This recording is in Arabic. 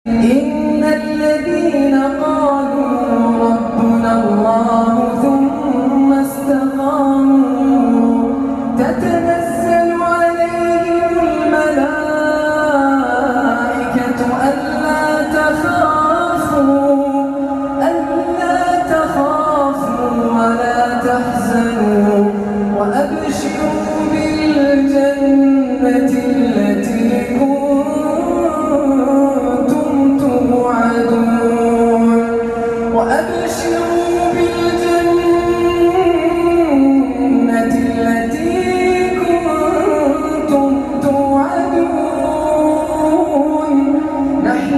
إن الذين قالوا ربنا الله ثم استقاموا تتنزل عليهم الملائكة ألا تخافوا ولا تحزنوا وأبشروا بالجنة التي كنتم توعدون وأبشروا بالجنة التي كنتم توعدون نحن